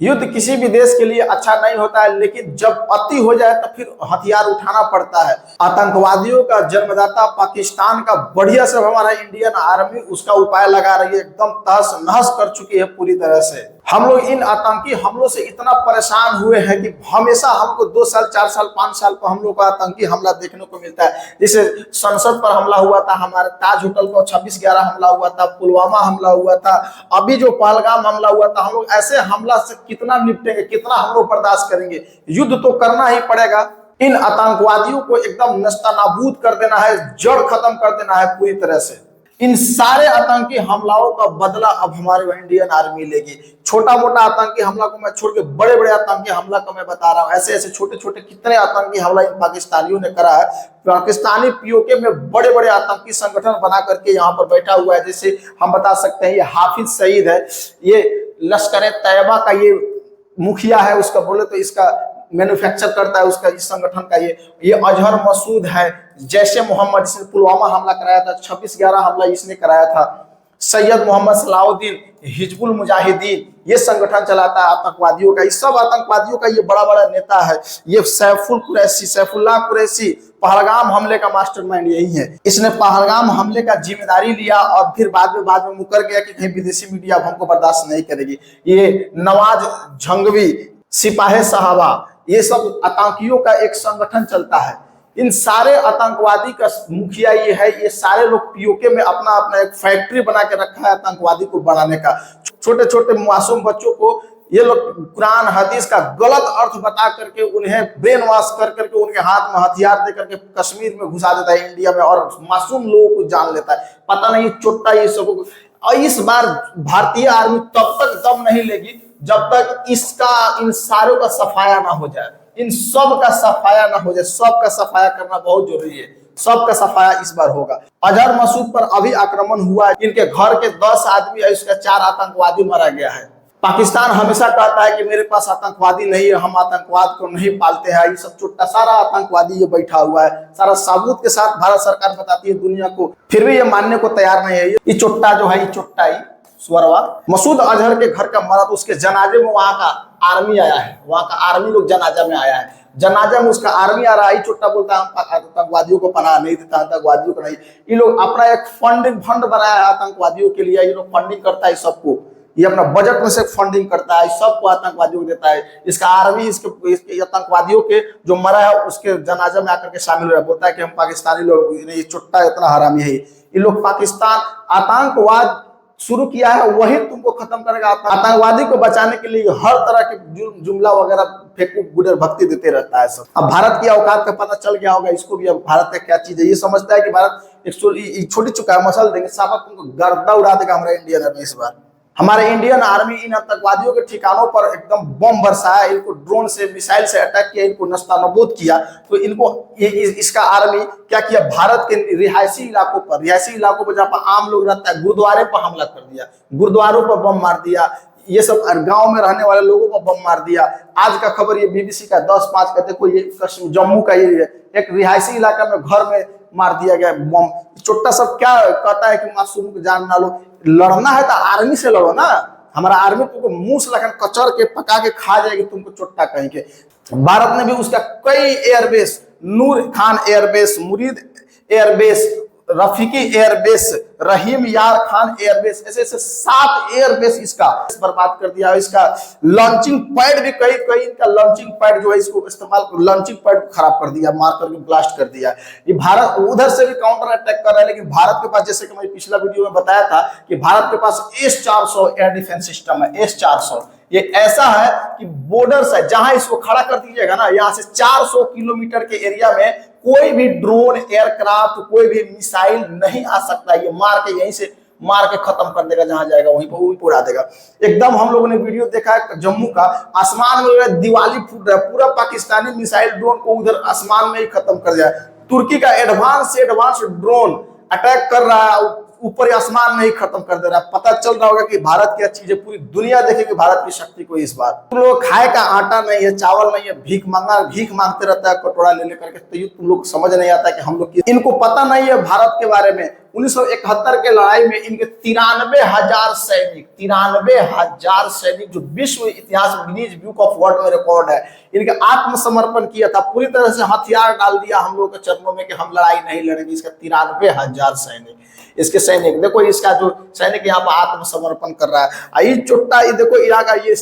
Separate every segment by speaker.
Speaker 1: युद्ध किसी भी देश के लिए अच्छा नहीं होता है, लेकिन जब अति हो जाए तो फिर हथियार उठाना पड़ता है। आतंकवादियों का जन्मदाता पाकिस्तान का बढ़िया से हमारा इंडियन आर्मी उसका उपाय लगा रही है, एकदम तहस नहस कर चुकी है पूरी तरह से। हम लोग इन आतंकी हमलों से इतना परेशान हुए हैं कि हमेशा हमको 2 साल 4 साल 5 साल पर हम लोग का आतंकी हमला देखने को मिलता है। जैसे संसद पर हमला हुआ था, हमारे ताज होटल पर 26/11 हमला हुआ था, पुलवामा हमला हुआ था, अभी जो पहलगाम हमला हुआ था। हम लोग ऐसे हमला से कितना निपटेंगे, कितना हम लोग बर्दाश्त करेंगे? युद्ध तो करना ही पड़ेगा। इन आतंकवादियों को एकदम नस्तानाबूद कर देना है, जड़ खत्म कर देना है पूरी तरह से। इन सारे आतंकी हमलाओं का बदला अब हमारे इंडियन आर्मी लेगी। छोटा मोटा आतंकी हमला को मैं छोड़ के बड़े बड़े आतंकी हमला को मैं बता रहा हूँ। ऐसे ऐसे छोटे छोटे कितने आतंकी हमला इन पाकिस्तानियों ने करा है। पाकिस्तानी पीओके में बड़े बड़े आतंकी संगठन बना करके यहाँ पर बैठा हुआ है। जैसे हम बता सकते हैं, ये हाफिज सईद है, ये लश्कर तैयबा का ये मुखिया है, उसका बोले तो इसका मैन्युफैक्चर करता है उसका, इस संगठन का ये अजहर मसूद है। जैसे मोहम्मद, इसने पुलवामा हमला कराया था, 26/11 हमला इसने कराया था। सैयद मोहम्मद सलाउद्दीन हिजबुल मुजाहिदीन, ये संगठन चलाता है आतंकवादियों का। इस सब आतंकवादियों का ये बड़ा बड़ा नेता है। ये सैफुल्लाह कुरैशी पहलगाम हमले का मास्टरमाइंड यही है। इसने पहलगाम हमले का जिम्मेदारी लिया और फिर बाद में मुकर गया कि कहीं विदेशी मीडिया हमको बर्दाश्त नहीं करेगी। ये नवाज झंगवी, सिपाही साहबा, ये सब आतंकियों का एक संगठन चलता है। इन सारे आतंकवादी का मुखिया ये है। ये सारे लोग पीओके में अपना अपना एक फैक्ट्री बना के रखा है आतंकवादी को बढ़ाने का। छोटे छोटे मासूम बच्चों को ये लोग कुरान हदीस का गलत अर्थ बता करके उन्हें ब्रेन वॉश कर करके उनके हाथ में हथियार दे करके कश्मीर में घुसा देता है, इंडिया में, और मासूम लोगों को जान लेता है। पता नहीं चोट्टा ये सब। और इस बार भारतीय आर्मी तब तक दम नहीं लेगी जब तक इन सारों का सफाया ना हो जाए, इन सब का सफाया ना हो जाए। सब का सफाया करना बहुत जरूरी है। सब का सफाया इस बार होगा। अजहर मसूद पर अभी आक्रमण हुआ है, इनके घर के 10 आदमी है, इसका 4 आतंकवादी मारा गया है। पाकिस्तान हमेशा कहता है कि मेरे पास आतंकवादी नहीं है, हम आतंकवाद को नहीं पालते हैं। ये सब चुट्टा सारा आतंकवादी ये बैठा हुआ है, सारा सबूत के साथ भारत सरकार बताती है दुनिया को, फिर भी ये मानने को तैयार नहीं है। ये चुट्टा जो है, ये चुट्टा ही स्वरवा मसूद अजहर के घर का मरा, तो उसके जनाजे में वहां का आर्मी आया है, वहां का आर्मी लोग जनाजा में आया है। जनाजा में उसका आर्मी आ रहा है। चुट्टा बोलता है हम आतंकवादियों को पनाह नहीं देता, आतंकवादियों को नहीं। ये लोग अपना एक फंड बनाया है आतंकवादियों के लिए। ये लोग फंडिंग करता है सबको, ये अपना बजट में से फंडिंग करता है, सबको आतंकवादियों को देता है। इसका आर्मी इसके आतंकवादियों के जो मरा है उसके जनाजा में आकर के शामिल हो रहा है, बोलता है कि हम पाकिस्तानी लोग, ये चुट्टा इतना हरामी है। ये लोग पाकिस्तान आतंकवाद शुरू किया है, वही तुमको खत्म करेगा। आतंकवादी को बचाने के लिए हर तरह के जुमला वगैरह फेंकू गुडर भक्ति देते रहता है सब। अब भारत की औकात का पता चल गया होगा इसको भी। अब भारत का क्या चीज है ये समझता है कि भारत एक छोटी चुका मसल देंगे, साहब तुमको गर्दा उड़ा देगा हमारा इंडियन आर्मी इस बार। हमारे इंडियन आर्मी इन आतंकवादियों के ठिकानों पर एकदम बम बरसाया, इनको ड्रोन से मिसाइल से अटैक किया, इनको नस्तानाबूद किया। तो इनको इसका आर्मी क्या किया, भारत के रिहायशी इलाकों पर जहाँ पर आम लोग रहता है, गुरुद्वारे पर हमला कर दिया, गुरुद्वारों पर बम मार दिया। ये सब गांव में रहने वाले लोगों पर बम मार दिया। आज का खबर ये BBC का 10/5 का, देखो ये जम्मू का ये एक रिहायशी इलाका में घर में मार दिया गया बम। चुट्टा सब क्या कहता है कि मासूम को जान ना लो। लड़ना है तो आर्मी से लड़ो ना। हमारा आर्मी तुमको मुंह से लखन कचर के पका के खा जाएगी तुमको चुट्टा कहीं के। भारत ने भी उसका कई एयरबेस, नूर खान एयरबेस, मुरीद एयरबेस, रफीकी एयरबेस, रहीम यार खान एयरबेस, ऐसे 7 एयरबेस इसका बर्बाद कर दिया। इसका लॉन्चिंग पैड भी कई इनका लॉन्चिंग पैड जो है इसको इस्तेमाल, लॉन्चिंग पैड को खराब कर दिया, मार करके ब्लास्ट कर दिया। ये भारत उधर से भी काउंटर अटैक कर रहा है, लेकिन भारत के पास, जैसे कि मैं पिछला वीडियो में बताया था कि भारत के पास S-400 एयर डिफेंस सिस्टम है। S-400 ये ऐसा है कि बॉर्डर से जहां इसको खड़ा कर दीजिएगा ना, यहाँ से 400 किलोमीटर के एरिया में कोई भी ड्रोन, एयरक्राफ्ट, कोई भी मिसाइल नहीं आ सकता। ये मार के यहीं से मार के खत्म कर देगा, जहां जाएगा वहीं पर उड़ा देगा। एकदम हम लोगों ने वीडियो देखा है जम्मू का, आसमान में दिवाली फूट रहा है, पूरा पाकिस्तानी मिसाइल ड्रोन को उधर आसमान में ही खत्म कर दिया। तुर्की का एडवांस ड्रोन अटैक कर रहा है, ऊपर आसमान नहीं खत्म कर दे रहा है। पता चल रहा होगा कि भारत की चीजें पूरी दुनिया देखेगी भारत की शक्ति को इस बार। तुम लोग खाए का आटा नहीं है, चावल नहीं है, भीख मांगते रहता है कटोरा ले लेकर के। तो ये तुम लोग समझ नहीं आता कि हम लोग इनको पता नहीं है भारत के बारे में। 1971 के लड़ाई में इनके 93,000 सैनिक जो विश्व इतिहास गिनीज बुक ऑफ वर्ल्ड में रिकॉर्ड है, इनके आत्मसमर्पण किया था। पूरी तरह से हथियार डाल दिया हम लोग के चरणों में कि हम लड़ाई नहीं लड़ेंगे। इसका 93,000 सैनिक, इसके सैनिक देखो, इसका जो सैनिक यहाँ पर आत्मसमर्पण कर रहा है। ये चोट्टा, ये देखो इराक का ये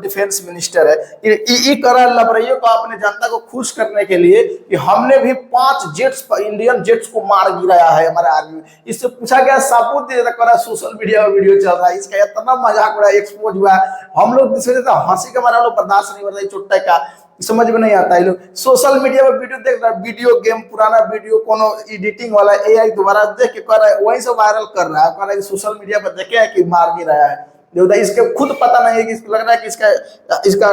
Speaker 1: डिफेंस मिनिस्टर है, ये कर रहा है लबरइयों को अपने जनता को खुश करने के लिए कि हमने भी 5 जेट्स इंडियन जेट्स को मार गिराया है हमारे आर्मी। इससे पूछा गया, सबूत दे रहा, सोशल मीडिया में वीडियो चल रहा है, इसका इतना मजाक उड़ा, एक्सपोज हुआ है। हम लोग हंसी का हमारा लोग बर्दाश्त नहीं करता चोट्टा का, समझ में नहीं आता है। लोग सोशल मीडिया में वीडियो देख रहा है, वीडियो गेम पुराना वीडियो कोनो एडिटिंग वाला एआई दोबारा देख के कर रहा है, वही से वायरल कर रहा है, कह रहा है सोशल मीडिया पर देखे है कि मार गिराया है। इसके खुद पता नहीं है कि लग रहा है कि इसका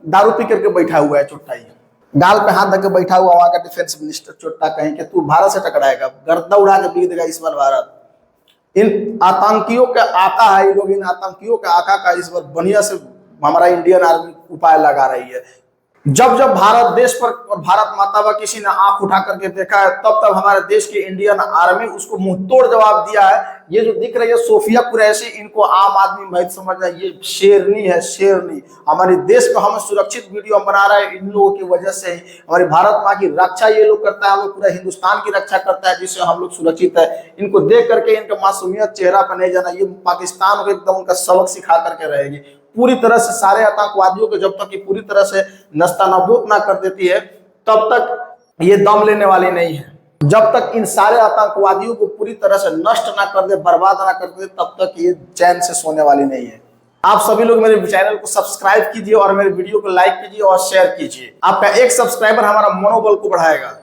Speaker 1: दारू पी करके बैठा हुआ है चोट्टा। ये गाल पे हाथ रख के बैठा हुआ वहां का डिफेंस मिनिस्टर चोट्टा, कहीं कि तू भारत से टकराएगा, गर्दा उड़ा के बिक देगा इस बार भारत। इन आतंकियों का आका है ये लोग, इन आतंकियों का आका का इस बार बढ़िया से हमारा इंडियन आर्मी उपाय लगा रही है। जब जब भारत देश पर और भारत माता पर किसी ने आंख उठा करके देखा है, तब तब हमारे देश की इंडियन आर्मी उसको मुंह तोड़ जवाब दिया है। ये जो दिख रही है सोफिया कुरैशी, इनको आम आदमी महित समझ रहा है, ये शेरनी है, शेरनी। हमारे देश को हम सुरक्षित वीडियो बना रहे हैं इन लोगों की वजह से ही। हमारी भारत माँ की रक्षा ये लोग करता है, हम लोग पूरा हिंदुस्तान की रक्षा करता है, जिससे हम लोग सुरक्षित है। इनको देख करके इनका मासूमियत चेहरा पर नहीं जाना, ये पाकिस्तान को एकदम उनका सबक सिखा करके रहेगी पूरी तरह से। सारे आतंकवादियों को जब तक ये पूरी तरह से नस्तानाबूद ना कर देती है, तब तक ये दम लेने वाली नहीं है। जब तक इन सारे आतंकवादियों को पूरी तरह से नष्ट ना कर दे, बर्बाद ना कर दे, तब तक ये चैन से सोने वाली नहीं है। आप सभी लोग मेरे चैनल को सब्सक्राइब कीजिए और मेरे वीडियो को लाइक कीजिए और शेयर कीजिए। आपका एक सब्सक्राइबर हमारा मनोबल को बढ़ाएगा।